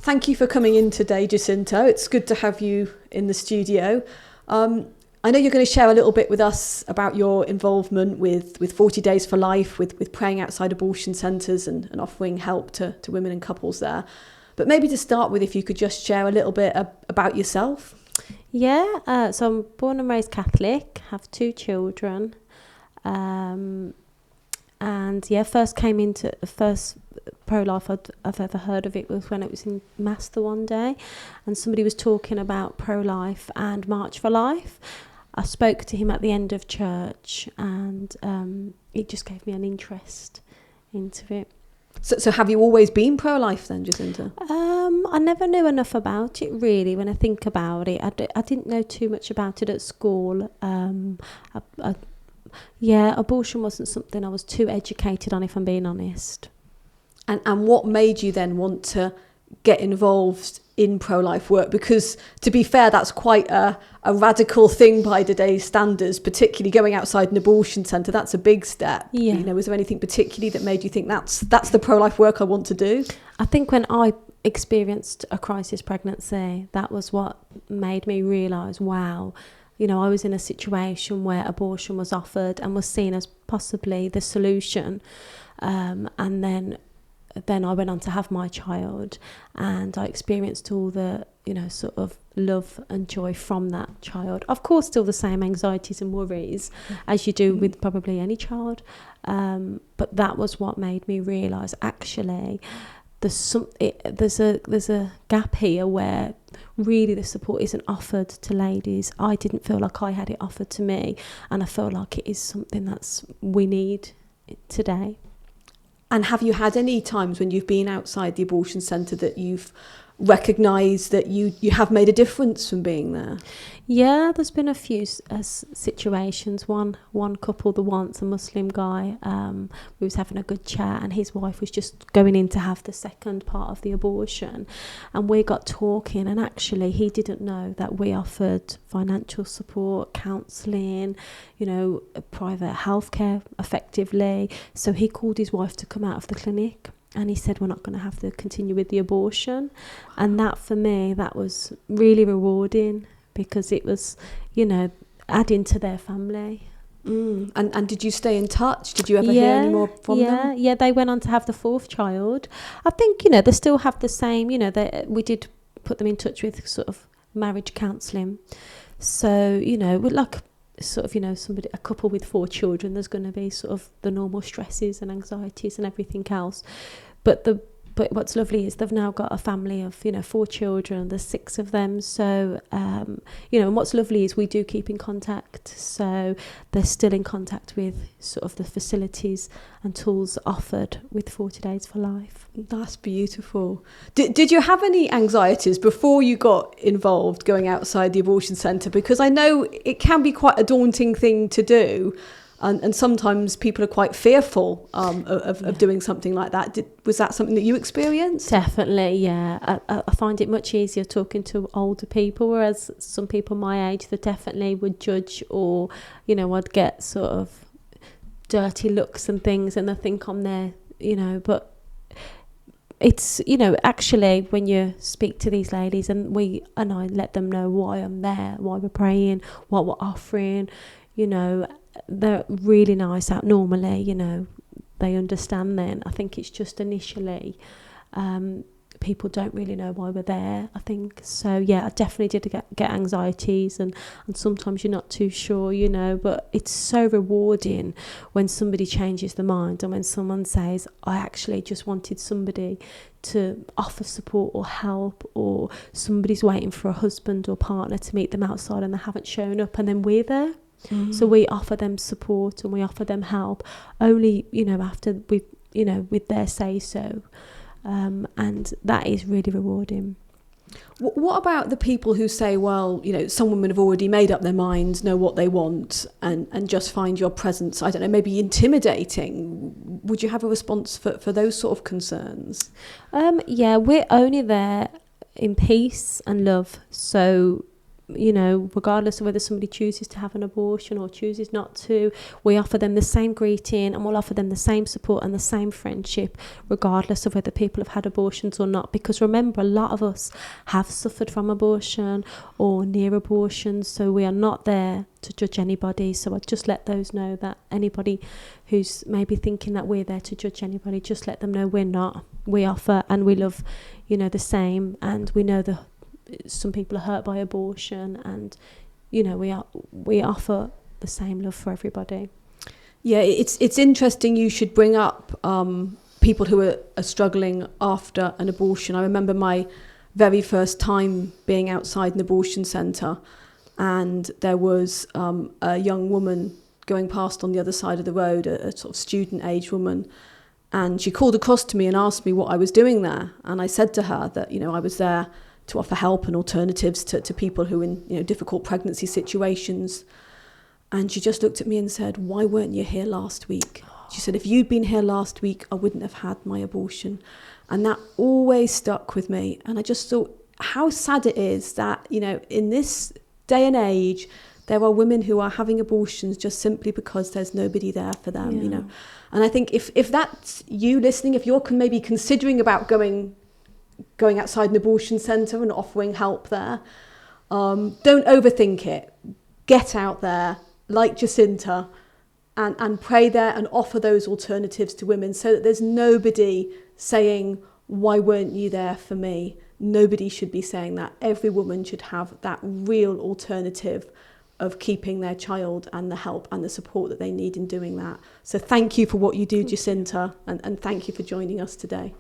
thank you for coming in today, Jacinta. It's good to have you in the studio. I know you're going to share a little bit with us about your involvement with 40 Days for Life, with praying outside abortion centres and offering help to women and couples there. But maybe to start with, if you could just share a little bit about yourself. Yeah, so I'm born and raised Catholic, have 2 children. And yeah, first pro-life I've ever heard of it was when it was in Mass the one day, and somebody was talking about pro-life and March for Life. I spoke to him at the end of church, and it just gave me an interest into it. So have you always been pro-life then, Jacinta? I never knew enough about it, really. When I think about it, I didn't know too much about it at school. Abortion wasn't something I was too educated on, if I'm being honest. And what made you then want to get involved in pro-life work? Because, to be fair, that's quite a radical thing by today's standards, particularly going outside an abortion centre. That's a big step. Yeah. You know, was there anything particularly that made you think that's the pro-life work I want to do? I think when I experienced a crisis pregnancy, that was what made me realise, wow, you know, I was in a situation where abortion was offered and was seen as possibly the solution. And then I went on to have my child, and I experienced all the, you know, sort of love and joy from that child. Of course, still the same anxieties and worries as you do with probably any child. But that was what made me realise, actually, there's a gap here where really the support isn't offered to ladies. I didn't feel like I had it offered to me, and I feel like it is something we need today. And have you had any times when you've been outside the abortion centre that you've recognised that you have made a difference from being there? Yeah, there's been a few situations. One couple, the once a Muslim guy, we was having a good chat, and his wife was just going in to have the second part of the abortion, and we got talking, and actually he didn't know that we offered financial support, counselling, you know, private healthcare effectively. So he called his wife to come out of the clinic, and he said, we're not going to have to continue with the abortion. And that, for me, that was really rewarding, because it was, you know, adding to their family. And did you stay in touch? Did you ever hear any more from them? Yeah, they went on to have the 4th child. I think, you know, they still have the same, you know, we did put them in touch with sort of marriage counselling. So, you know, with like sort of, you know, a couple with 4 children, there's going to be sort of the normal stresses and anxieties and everything else. But what's lovely is they've now got a family of, you know, 4 children. There's 6 of them. So, you know, and what's lovely is we do keep in contact. So they're still in contact with sort of the facilities and tools offered with 40 Days for Life. That's beautiful. Did you have any anxieties before you got involved going outside the abortion centre? Because I know it can be quite a daunting thing to do. And sometimes people are quite fearful of doing something like that. Was that something that you experienced? Definitely, yeah. I find it much easier talking to older people, whereas some people my age, they definitely would judge, or, you know, I'd get sort of dirty looks and things, and they think I'm there, you know. But it's, you know, actually when you speak to these ladies and I let them know why I'm there, why we're praying, what we're offering, you know, they're really nice out normally, you know, they understand then. I think it's just initially people don't really know why we're there, I think. So yeah, I definitely did get anxieties, and sometimes you're not too sure, you know, but it's so rewarding when somebody changes their mind, and when someone says, I actually just wanted somebody to offer support or help, or somebody's waiting for a husband or partner to meet them outside and they haven't shown up, and then we're there. So we offer them support and we offer them help only, you know, after we, you know, with their say so, and that is really rewarding. What about the people who say, well, you know, some women have already made up their minds, know what they want, and just find your presence, I don't know, maybe intimidating? Would you have a response for those sort of concerns? Yeah, we're only there in peace and love. So you know, regardless of whether somebody chooses to have an abortion or chooses not to, we offer them the same greeting and we'll offer them the same support and the same friendship, regardless of whether people have had abortions or not. Because remember, a lot of us have suffered from abortion or near abortion, so we are not there to judge anybody. So I'd just let those know that anybody who's maybe thinking that we're there to judge anybody, just let them know we're not. We offer and we love, you know, the same, and we know some people are hurt by abortion, and you know, we offer the same love for everybody. Yeah, it's interesting you should bring up people who are struggling after an abortion. I remember my very first time being outside an abortion centre, and there was a young woman going past on the other side of the road, a sort of student age woman, and she called across to me and asked me what I was doing there. And I said to her that, you know, I was there to offer help and alternatives to people who are in, you know, difficult pregnancy situations. And she just looked at me and said, "Why weren't you here last week?" She said, "If you'd been here last week, I wouldn't have had my abortion." And that always stuck with me. And I just thought how sad it is that, you know, in this day and age, there are women who are having abortions just simply because there's nobody there for them, you know. And I think if that's you listening, if you're maybe considering about going outside an abortion centre and offering help there, don't overthink it. Get out there, like Jacinta, and pray there and offer those alternatives to women, so that there's nobody saying, "Why weren't you there for me?" Nobody should be saying that. Every woman should have that real alternative of keeping their child and the help and the support that they need in doing that. So thank you for what you do, Jacinta, and thank you for joining us today.